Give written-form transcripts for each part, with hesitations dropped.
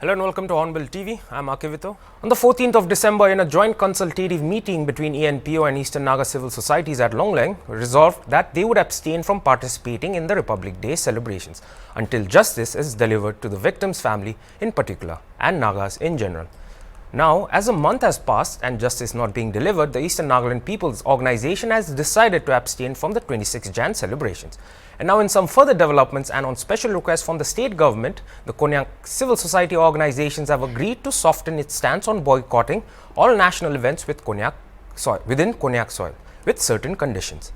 Hello and welcome to Hornbill TV. I'm Akivito. On the 14th of December, in a joint consultative meeting between ENPO and Eastern Naga civil societies at Longleng, resolved that they would abstain from participating in the Republic Day celebrations until justice is delivered to the victim's family in particular and Nagas in general. Now, as a month has passed and justice not being delivered, the Eastern Nagaland People's Organization has decided to abstain from the 26 Jan celebrations. And now in some further developments and on special request from the state government, the Konyak civil society organizations have agreed to soften its stance on boycotting all national events with within Konyak soil with certain conditions.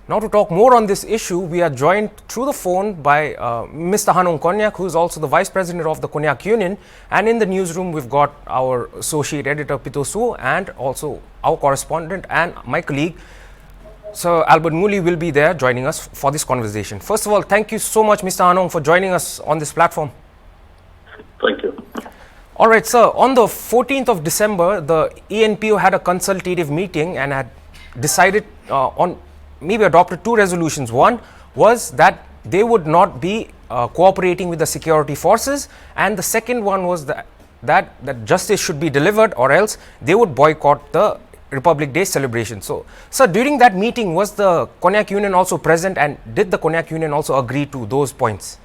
Now to talk more on this issue, we are joined through the phone by Mr. Hanung Konyak, who is also the Vice President of the Konyak Union. And in the newsroom, we've got our Associate Editor Pito Su and also our correspondent and my colleague, Sir Albert Muli, will be there joining us for this conversation. First of all, thank you so much, Mr. Hanung, for joining us on this platform. Thank you. All right, sir. On the 14th of December, the ENPO had a consultative meeting and had decided maybe adopted two resolutions. One was that they would not be cooperating with the security forces, and the second one was that justice should be delivered or else they would boycott the Republic Day celebration. So, sir, during that meeting, was the Konyak Union also present, and did the Konyak Union also agree to those points?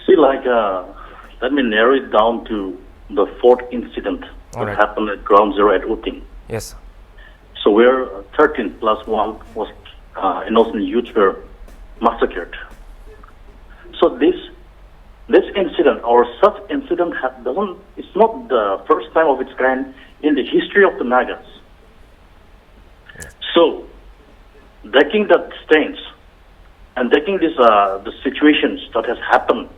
See, let me narrow it down to the fourth incident that happened at Ground Zero at Uting. Yes. So where 13 plus 1 was innocent youths were massacred. So this incident or such incident it's not the first time of its kind in the history of the Nagas. So taking that stance and taking this the situations that has happened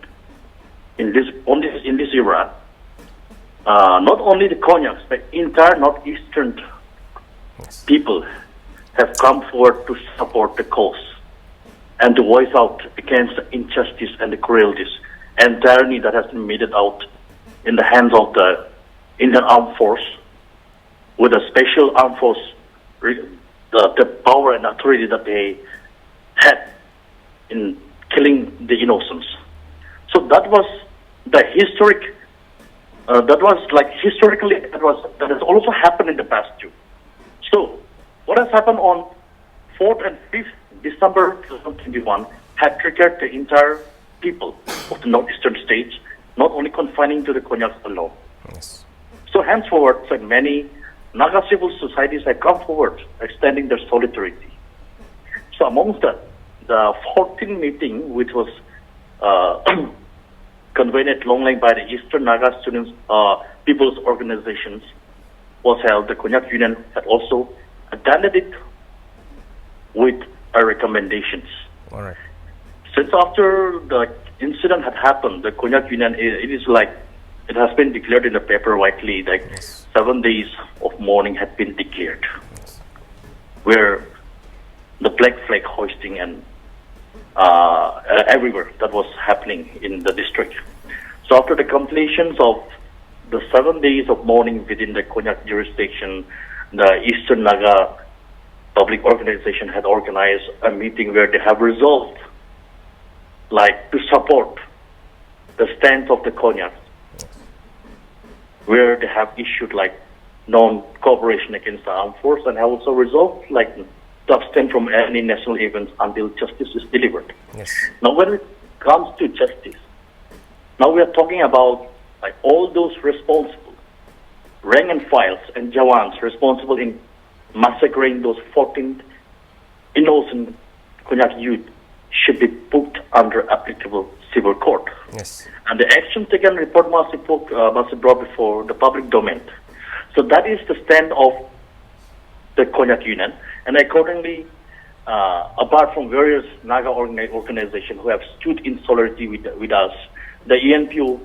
in this era, not only the Konyaks but entire northeastern people have come forward to support the cause and to voice out against the injustice and the cruelties and tyranny that has been meted out in the hands of the Indian Armed Force, with a special armed force, the power and authority that they had in killing the innocents. So that was the historic. Historically, that has also happened in the past too. So, what has happened on 4th and 5th December 2021 had triggered the entire people of the northeastern states, not only confining to the Konyaks alone. Yes. So, henceforward, many Naga civil societies have come forward, extending their solidarity. So, amongst the 14th meeting, which was convened at Longleng by the Eastern Naga Students People's Organizations, was held. The Konyak Union had also attended it with recommendations. All right. Since after the incident had happened, the Konyak Union, it has been declared in the paper widely, 7 days of mourning had been declared, where the black flag hoisting and everywhere that was happening in the district. So after the completions of the 7 days of mourning within the Konyak jurisdiction, the Eastern Naga Public Organization had organized a meeting where they have resolved to support the stance of the Konyak, where they have issued non-cooperation against the armed force and have also resolved to abstain from any national events until justice is delivered. Yes. Now when it comes to justice, now we are talking about all those responsible, rank and files and Jawans responsible in massacring those 14 innocent Konyak youth should be put under applicable civil court. Yes. And the action taken report must be brought before the public domain. So that is the stand of the Konyak Union. And accordingly, apart from various Naga organizations who have stood in solidarity with us, the ENPO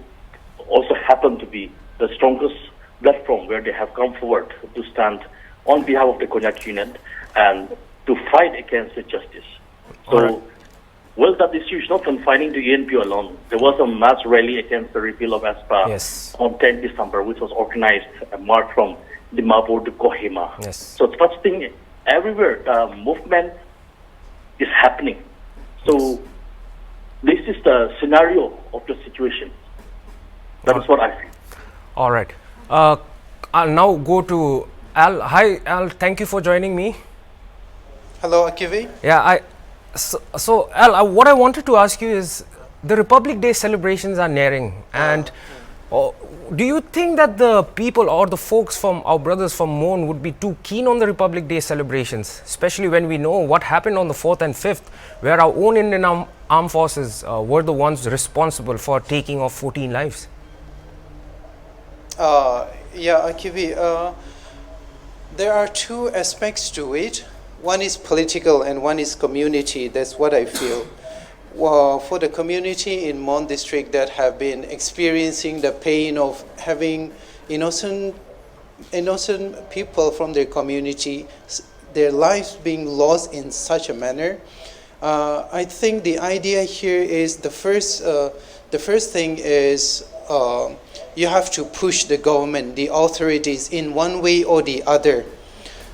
also happened to be the strongest platform where they have come forward to stand on behalf of the Konyak Union and to fight against injustice. So, well, that issue is not confining to ENPO alone. There was a mass rally against the repeal of AFSPA on 10th December, which was organized and marched from Dimapur to Kohima. Yes. So such thing everywhere, the movement is happening. So this is the scenario of the situation. That is what I feel. All right. I'll now go to Al. Hi, Al. Thank you for joining me. Hello, Akivi. Yeah, so Al, what I wanted to ask you is, the Republic Day celebrations are nearing, and do you think that the people or the folks from our brothers from Mon would be too keen on the Republic Day celebrations, especially when we know what happened on the 4th and 5th, where our own Indian armed forces were the ones responsible for taking off 14 lives? Yeah, Akivi, there are two aspects to it. One is political and one is community. That's what I feel. Well, for the community in Mon district that have been experiencing the pain of having innocent people from their community, their lives being lost in such a manner, I think the idea here is the first thing is you have to push the government, the authorities in one way or the other.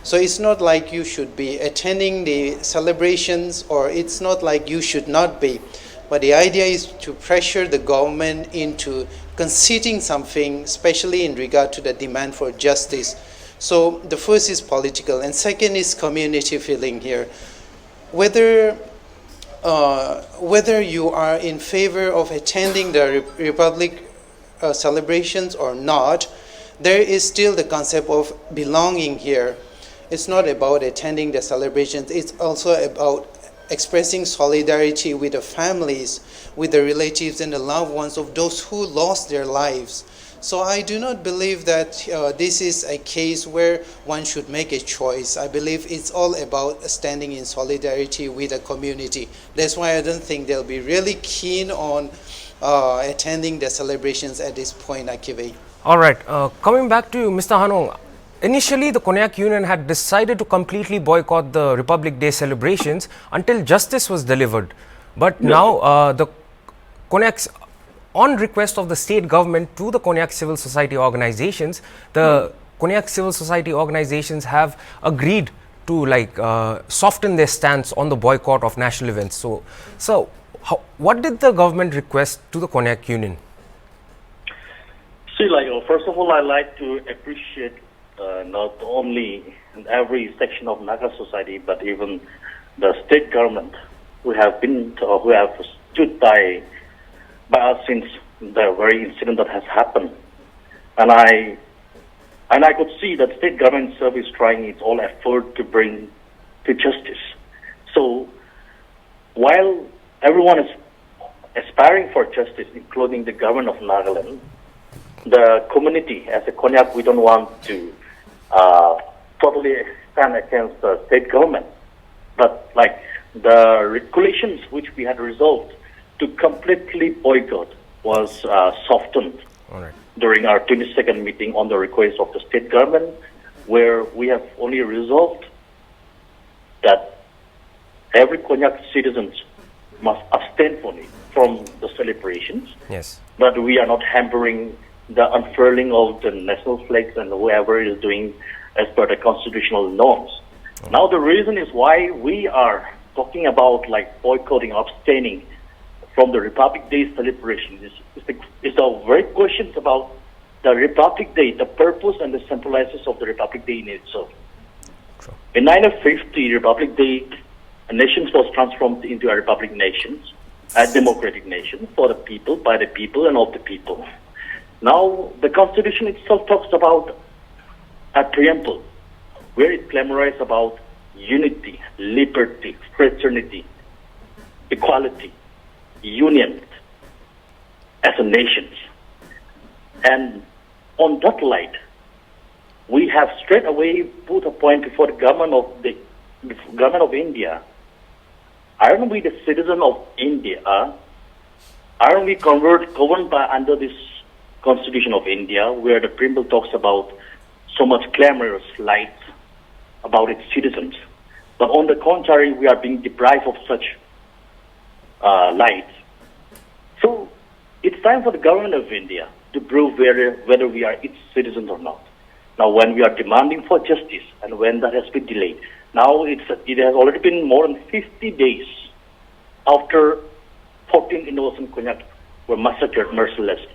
So it's not like you should be attending the celebrations, or it's not like you should not be. But the idea is to pressure the government into conceding something, especially in regard to the demand for justice. So the first is political, and second is community feeling here. Whether you are in favor of attending the Republic celebrations or not, there is still the concept of belonging here. It's not about attending the celebrations, it's also about expressing solidarity with the families, with the relatives and the loved ones of those who lost their lives. So I do not believe that this is a case where one should make a choice. I believe it's all about standing in solidarity with the community. That's why I don't think they'll be really keen on attending the celebrations at this point, Akive. All right, coming back to you, Mr. Hanong. Initially, the Konyak Union had decided to completely boycott the Republic Day celebrations until justice was delivered. But now, the Konyaks, on request of the state government to the Konyak civil society organizations, the Konyak civil society organizations have agreed to soften their stance on the boycott of national events. So what did the government request to the Konyak Union? See, first of all, I like to appreciate not only every section of Naga society, but even the state government who have stood by us since the very incident that has happened. And I could see that state government service trying its all effort to bring to justice. So while everyone is aspiring for justice, including the government of Nagaland, the community as a Konyak, we don't want to totally stand against the state government. But the regulations which we had resolved to completely boycott was softened during our 22nd meeting on the request of the state government, where we have only resolved that every Konyak citizen must abstain from the celebrations. Yes. But we are not hampering the unfurling of the national flags and whoever is doing as per the constitutional norms. Now the reason is why we are talking about boycotting, abstaining from the Republic Day celebration is the very questions about the Republic Day, the purpose and the symbolizes of the Republic Day in itself. Sure. In 1950, Republic Day, a nation was transformed into a republic nation, a democratic nation for the people, by the people, and of the people. Now, the Constitution itself talks about a preamble where it glamorizes about unity, liberty, fraternity, equality, union as a nation. And on that light, we have straight away put a point before the government of India. Aren't we the citizen of India? Aren't we governed by under this Constitution of India, where the preamble talks about so much glamorous light about its citizens? But on the contrary, we are being deprived of such light. So it's time for the government of India to prove whether we are its citizens or not. Now, when we are demanding for justice and when that has been delayed, now it has already been more than 50 days after 14 innocent Konyak were massacred mercilessly.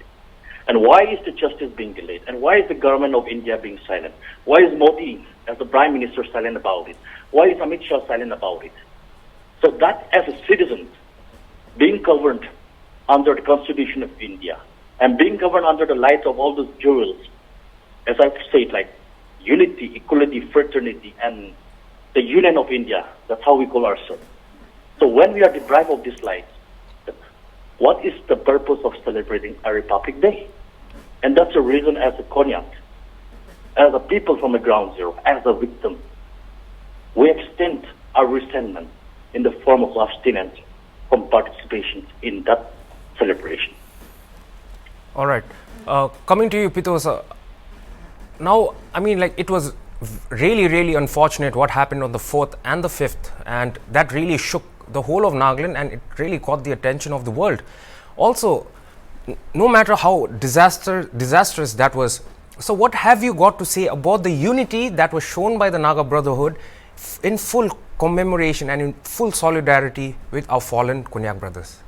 And why is the justice being delayed? And why is the government of India being silent? Why is Modi, as the Prime Minister, silent about it? Why is Amit Shah silent about it? So that, as a citizen, being governed under the Constitution of India and being governed under the light of all those jewels, as I've said, like unity, equality, fraternity, and the union of India, that's how we call ourselves. So when we are deprived of these lights, what is the purpose of celebrating a Republic Day? And that's the reason, as a Konyak, as a people from the ground zero, as a victim, we extend our resentment in the form of abstinence from participation in that celebration. All right. Coming to you, Pito, now, I mean, like, it was really, really unfortunate what happened on the 4th and the 5th, and that really shook the whole of Nagaland, and it really caught the attention of the world. Also, no matter how disastrous that was, so what have you got to say about the unity that was shown by the Naga Brotherhood in full commemoration and in full solidarity with our fallen Konyak brothers?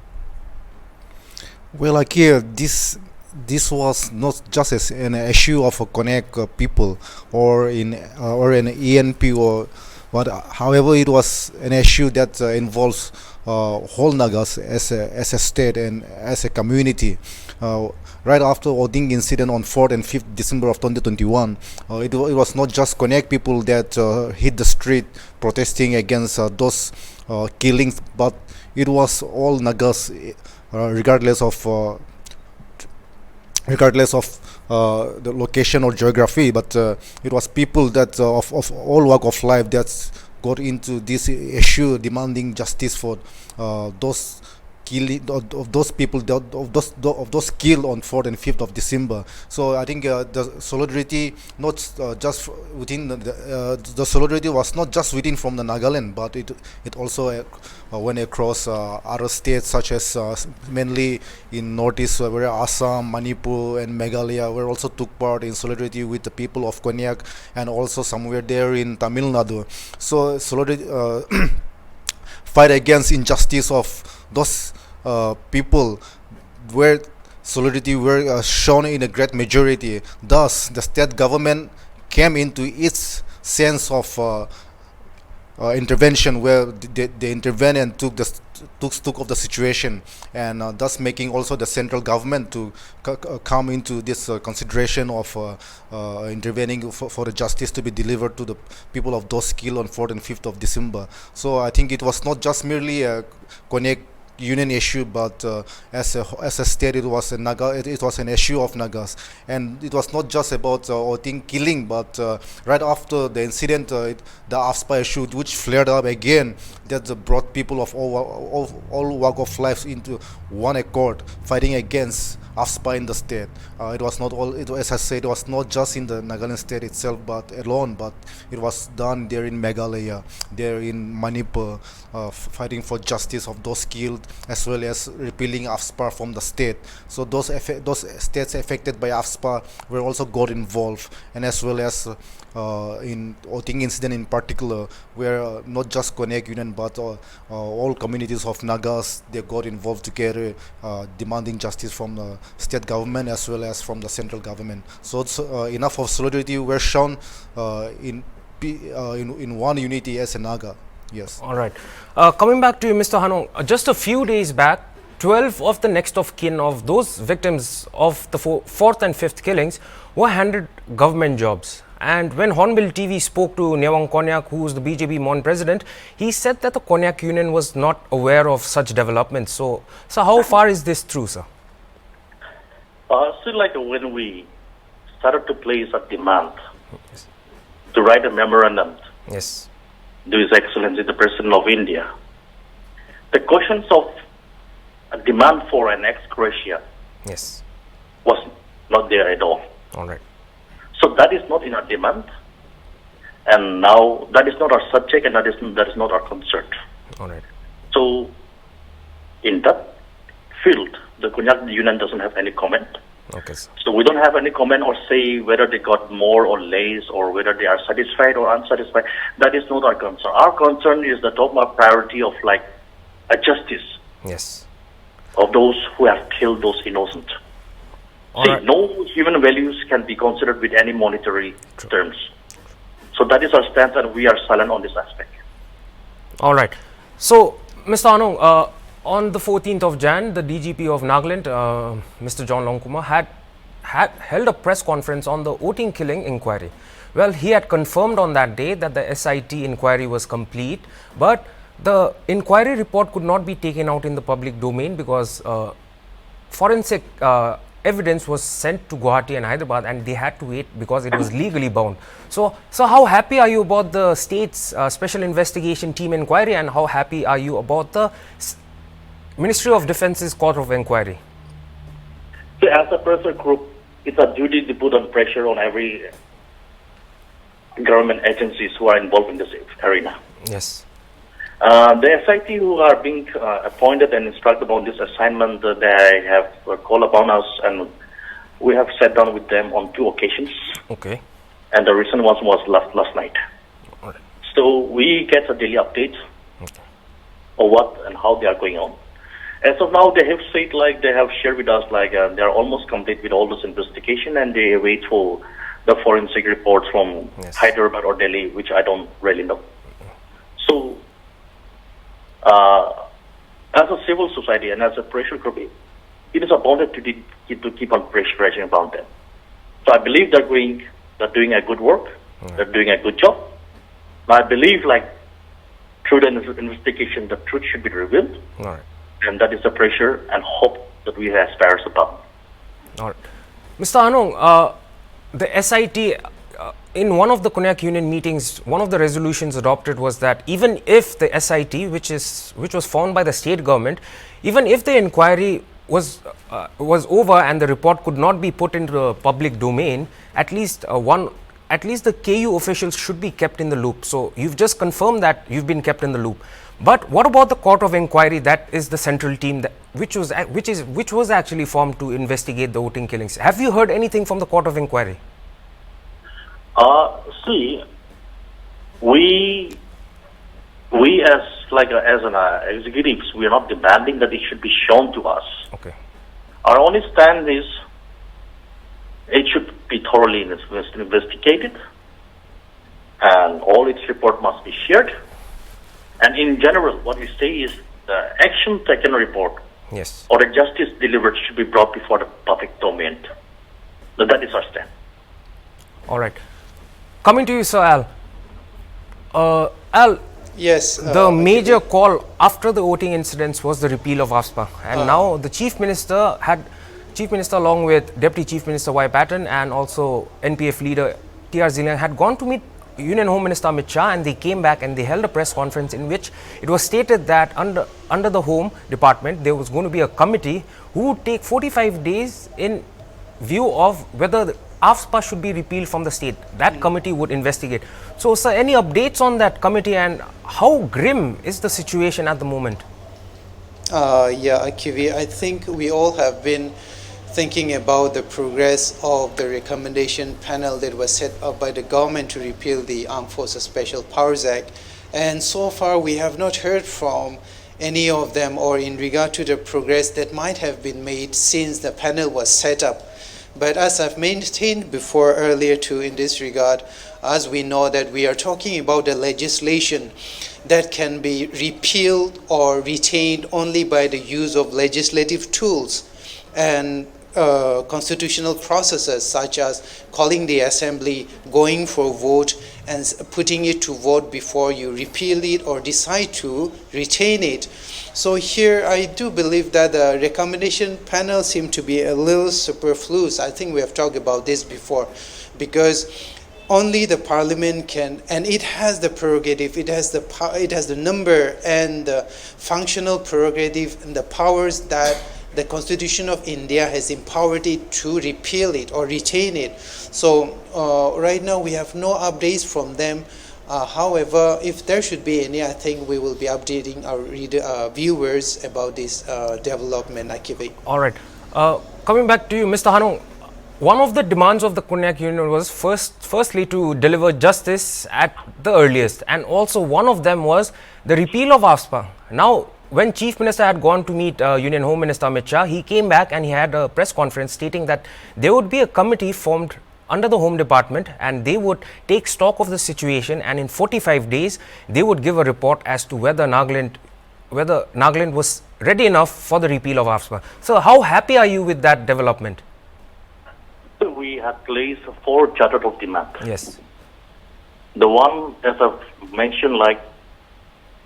Well, like here, this was not just an issue of a Konyak people or an ENPO, but however, it was an issue that involves whole Nagas as a state and as a community. Right after Oding incident on 4th and 5th December of 2021, it was not just Konyak people that hit the street protesting against those killings, but it was all Nagas, regardless of the location or geography, but it was people that of all walk of life that got into this issue, demanding justice for those people of those killed on 4th and 5th of December. So I think the solidarity not just within the solidarity was not just within from the Nagaland, but it also went across other states, such as mainly in northeast, where Assam, Manipur, and Meghalaya were also took part in solidarity with the people of Konyak, and also somewhere there in Tamil Nadu. So solidarity fight against injustice of those people, where solidarity were shown in a great majority. Thus, the state government came into its sense of intervention, where they intervened and took stock of the situation, and thus making also the central government to come into this consideration of intervening for the justice to be delivered to the people of those killed on 4th and 5th of December. So I think it was not just merely a Konyak union issue, but as a state, it was it was an issue of Nagas, and it was not just about Oting killing, but right after the incident, the AFSPA issue, which flared up again, that brought people of all walk of life into one accord, fighting against AFSPA in the state. It was not all. As I said, it was not just in the Nagaland state itself, but alone. But it was done there in Meghalaya, there in Manipur, fighting for justice of those killed, as well as repealing AFSPA from the state. So those states affected by AFSPA were also got involved, and as well as in Oting incident in particular, where not just Konyak Union but all communities of Nagas, they got involved together, demanding justice from the state government as well as from the central government. So it's, enough of solidarity were shown in one unity as a Naga. Yes. All right. Coming back to you, Mr. Hanong, just a few days back, 12 of the next of kin of those victims of the 4th and 5th killings were handed government jobs. And when Hornbill TV spoke to Nyawang Konyak, who is the BJP Mon president, he said that the Konyak Union was not aware of such developments. So how far is this true, sir? Still, like when we started to place a demand to write a memorandum Yes. to His Excellency the President of India, the questions of a demand for an ex-gratia Yes. was not there at all. All right. So that is not in our demand, and now that is not our subject, and that is not our concern. All right. So in that field, the Konyak Union doesn't have any comment. Okay, sir. So we don't have any comment or say whether they got more or less, or whether they are satisfied or unsatisfied. That is not our concern. Our concern is the top priority of like a justice. Yes. of those who have killed those innocent. Alright. No human values can be considered with any monetary terms. So that is our stance, and we are silent on this aspect. All right. So, Mr. Anong, on the 14th of Jan, the DGP of Nagaland, Mr. John Longkuma, had held a press conference on the voting killing inquiry. Well, he had confirmed on that day that the SIT inquiry was complete, but the inquiry report could not be taken out in the public domain because forensic evidence was sent to Guwahati and Hyderabad, and they had to wait because it was legally bound. So how happy are you about the state's special investigation team inquiry, and how happy are you about the Ministry of Defence's court of inquiry? So as a pressure group, it's a duty to put on pressure on every government agencies who are involved in this arena. Yes. The SIT who are being appointed and instructed on this assignment, they have called upon us, and we have sat down with them on 2 occasions. Okay. And the recent one was last night. All right. So we get a daily update of what and how they are going on. As of now, they have said, like, they have shared with us, like, they are almost complete with all this investigation, and they wait for the forensic reports from Hyderabad or Delhi, which I don't really know. So, as a civil society and as a pressure group, it is our duty to keep on pressurizing about them. So I believe they're doing a good work. They're doing a good job. I believe, like, through the investigation, the truth should be revealed. All right. And that is the pressure and hope that we aspire upon. All right. Mr. Anong, the SIT, in one of the Konyak Union meetings, one of the resolutions adopted was that even if the SIT, which was formed by the state government, even if the inquiry was over and the report could not be put into the public domain, at least the KU officials should be kept in the loop. So you've just confirmed that you've been kept in the loop. But what about the court of inquiry? That is the central team which was actually formed to investigate the voting killings. Have you heard anything from the court of inquiry? See, we as an executives, we are not demanding that it should be shown to us. Okay. Our only stand is it should be thoroughly investigated, and all its report must be shared. And in general, what we say is the action taken report or the justice delivered should be brought before the public domain. That is our stand. All right. Coming to you, Sir Al. Al, yes. The major call after the voting incidents was the repeal of AFSPA, and now the Chief Minister along with Deputy Chief Minister Y. Patton and also NPF leader T.R. Zillian had gone to meet Union Home Minister Amit Shah, and they came back and they held a press conference in which it was stated that under the Home Department there was going to be a committee who would take 45 days in view of whether the AFSPA should be repealed from the state. That committee would investigate. So, sir, any updates on that committee, and how grim is the situation at the moment? Yeah, Akivi, I think we all have been thinking about the progress of the recommendation panel that was set up by the government to repeal the Armed Forces Special Powers Act. And so far we have not heard from any of them or in regard to the progress that might have been made since the panel was set up. But as I've maintained before earlier too in this regard, as we know that we are talking about the legislation that can be repealed or retained only by the use of legislative tools and constitutional processes such as calling the assembly, going for vote, and putting it to vote before you repeal it or decide to retain it. So here I do believe that the recommendation panel seemed to be a little superfluous. I think we have talked about this before, because only the parliament can, and it has the prerogative, it has the number and the functional prerogative and the powers that the Constitution of India has empowered it to repeal it or retain it. So right now we have no updates from them. However, if there should be any, I think we will be updating our viewers about this development, Akivi. All right. Coming back to you, Mr. Hanung, one of the demands of the Konyak Union was firstly to deliver justice at the earliest, and also one of them was the repeal of AFSPA. Now, when Chief Minister had gone to meet Union Home Minister Amit Shah, he came back and he had a press conference stating that there would be a committee formed under the Home Department and they would take stock of the situation, and in 45 days they would give a report as to whether Nagaland was ready enough for the repeal of AFSPA. So how happy are you with that development? So we have placed 4 charters of demand. Yes. The one, as I've mentioned, like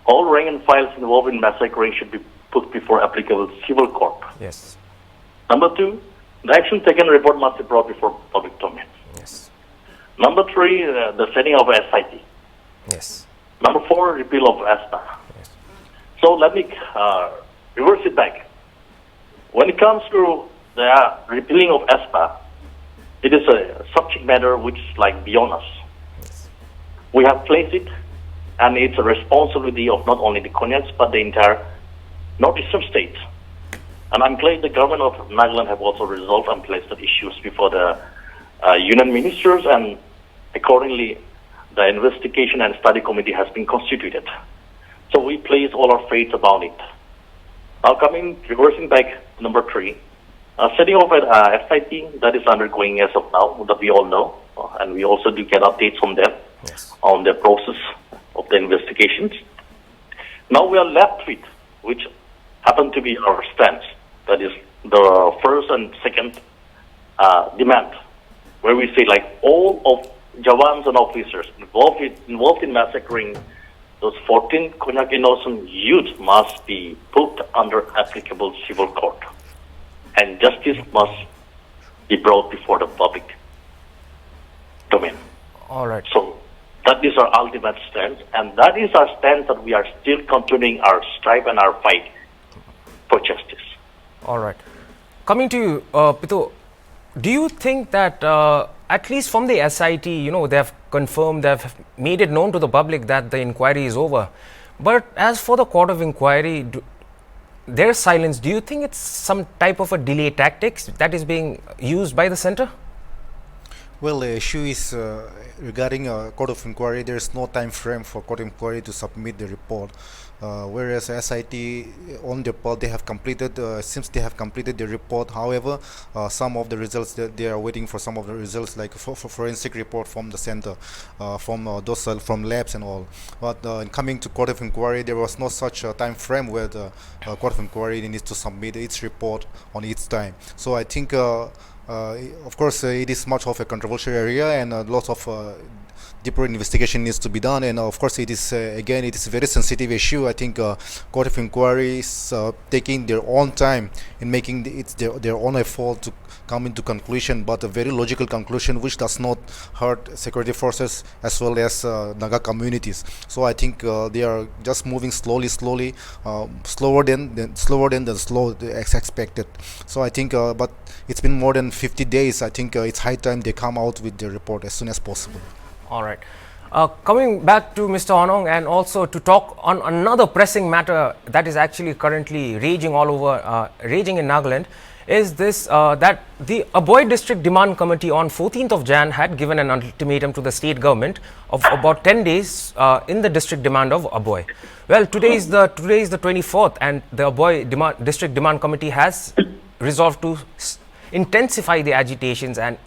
all rank and files involved in massacring should be put before applicable civil court. Yes. Number 2, the action taken report must be brought before public domain. Yes. Number 3, the setting of SIT. Yes. Number 4, repeal of AFSPA. Yes. So let me reverse it back. When it comes to the repealing of AFSPA, it is a subject matter which is like beyond us. Yes. We have placed it, and it's a responsibility of not only the Konyaks but the entire northeastern states. And I'm glad the government of Nagaland have also resolved and placed the issues before the union ministers, and accordingly, the investigation and study committee has been constituted. So we place all our faith about it. Now reversing back to number 3, setting up an SIT that is undergoing as of now, that we all know, and we also do get updates from them on the process of the investigations. Now we are left with, which happen to be our stance, that is the first and second demand, where we say like all of Jawans and officers involved in massacring those 14 Konyak innocent youth must be put under applicable civil court, and justice must be brought before the public domain. All right. So that is our ultimate stance, and that is our stance that we are still continuing our strive and our fight for justice. All right. Coming to you, Pito, do you think that at least from the SIT, they have confirmed, they have made it known to the public that the inquiry is over. But as for the court of inquiry, their silence, do you think it's some type of a delay tactics that is being used by the center? Well, the issue is regarding a court of inquiry. There is no time frame for court of inquiry to submit the report. Whereas SIT on their part, they have completed, since they have completed the report. However, some of the results that they are waiting for, some of the results like for forensic report from the center, from those from labs and all. But coming to court of inquiry, there was no such time frame where the court of inquiry needs to submit its report on its time. So I think, of course, it is much of a controversial area, and lots of deeper investigation needs to be done, and of course it is again it is a very sensitive issue. I think court of inquiry is taking their own time in making their own effort to come into conclusion, but a very logical conclusion which does not hurt security forces as well as Naga communities. So I think they are just moving slowly, slower than as expected. So I think, but it's been more than 50 days. I think it's high time they come out with the report as soon as possible. All right. Coming back to Mr. Honong, and also to talk on another pressing matter that is actually currently raging all over, raging in Nagaland, is this that the Aboy District Demand Committee on 14th of Jan had given an ultimatum to the state government of about 10 days in the district demand of Aboy. Well, today is the 24th, and the Aboy District Demand Committee has resolved to intensify the agitations, and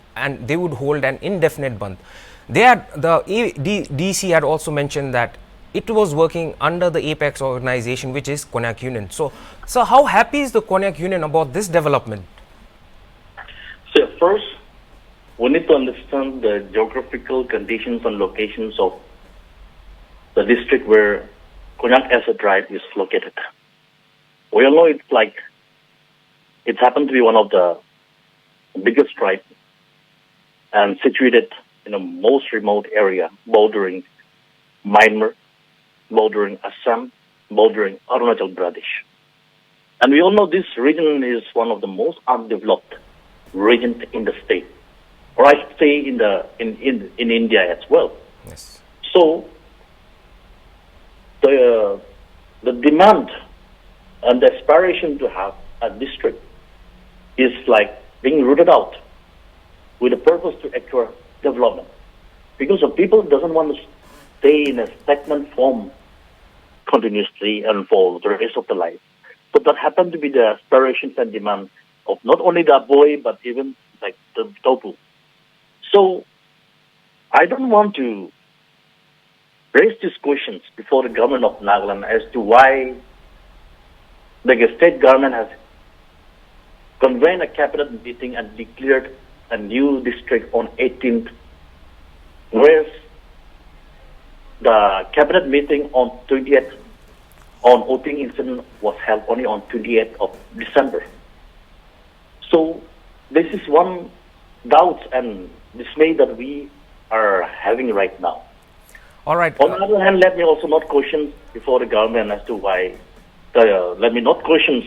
they would hold an indefinite bandh. The DC had also mentioned that it was working under the apex organization, which is Konyak Union. So how happy is the Konyak Union about this development? So first, we need to understand the geographical conditions and locations of the district where Konyak as a tribe is located. We all know it's happened to be one of the biggest tribes and situated in a most remote area, bordering Myanmar, bordering Assam, bordering Arunachal Pradesh. And we all know this region is one of the most undeveloped regions in the state, or I should say in India as well. Yes. So the demand and the aspiration to have a district is like being rooted out with a purpose to acquire development, because the people doesn't want to stay in a stagnant form continuously and for the rest of the life. So that happened to be the aspirations and demand of not only the boy but even like the Topu. So I don't want to raise these questions before the government of Nagaland as to why the state government has convened a cabinet meeting and declared a new district on 18th, whereas the cabinet meeting on 20th on voting incident was held only on 28th of December. So this is one doubt and dismay that we are having right now. All right. On the other hand, let me also not question before the government as to why, let me not question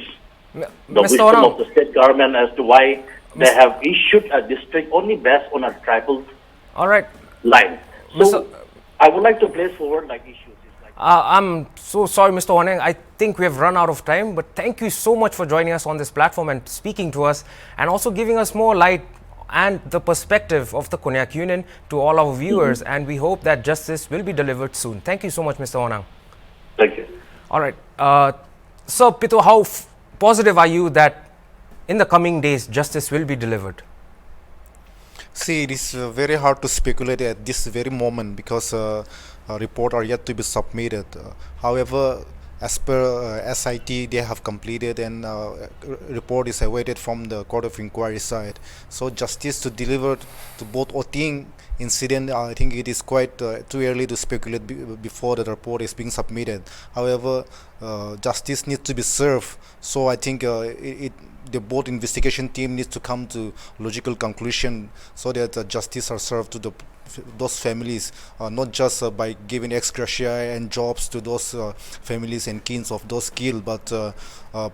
the Mr. wisdom Orang, of the state government as to why they have issued a district only based on a tribal all right. line. So Mr. I would like to place forward like issues. I'm so sorry, Mr. Oneng. I think we have run out of time, but thank you so much for joining us on this platform and speaking to us and also giving us more light and the perspective of the Konyak Union to all our viewers. And we hope that justice will be delivered soon. Thank you so much, Mr. Oneng. Thank you. All right. So, Pito, how positive are you that in the coming days justice will be delivered? See, it is very hard to speculate at this very moment because reports are yet to be submitted. However, as per SIT, they have completed and report is awaited from the Court of Inquiry side. So justice to deliver to both voting incident, I think it is quite too early to speculate before the report is being submitted. However, justice needs to be served. So I think the both investigation team needs to come to logical conclusion so that justice are served to those families, not just by giving ex-gratia and jobs to those families and kins of those killed, but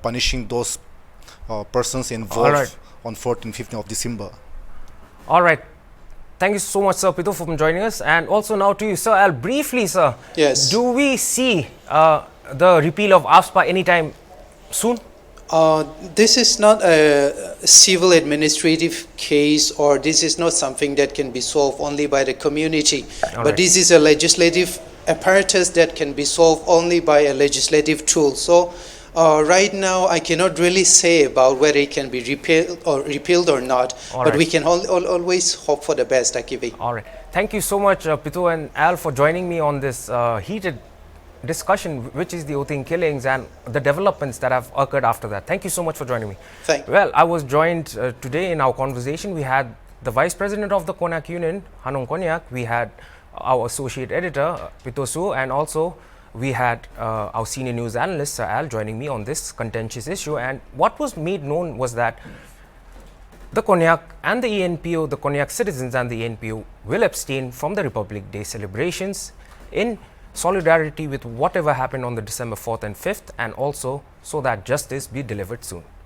punishing those persons involved on 14th and 15th of December. All right. Thank you so much, Sir Pito, for joining us. And also now to you, Sir Al, briefly, Sir. Yes. Do we see the repeal of AFSPA anytime soon? This is not a civil administrative case, or this is not something that can be solved only by the community. But this is a legislative apparatus that can be solved only by a legislative tool. So right now I cannot really say about whether it can be repealed or not. But we can always hope for the best, Akivi. All right. Thank you so much, Pito and Al, for joining me on this heated discussion, which is the Oting killings and the developments that have occurred after that. Thank you so much for joining me. Thank you. Well, I was joined today in our conversation. We had the Vice President of the Konyak Union, Hanung Konyak. We had our Associate Editor, Pito Su, and also we had our Senior News Analyst, Sir Al, joining me on this contentious issue. And what was made known was that the Konyak and the ENPO, the Konyak citizens and the ENPO will abstain from the Republic Day celebrations in solidarity with whatever happened on the December 4th and 5th, and also so that justice be delivered soon.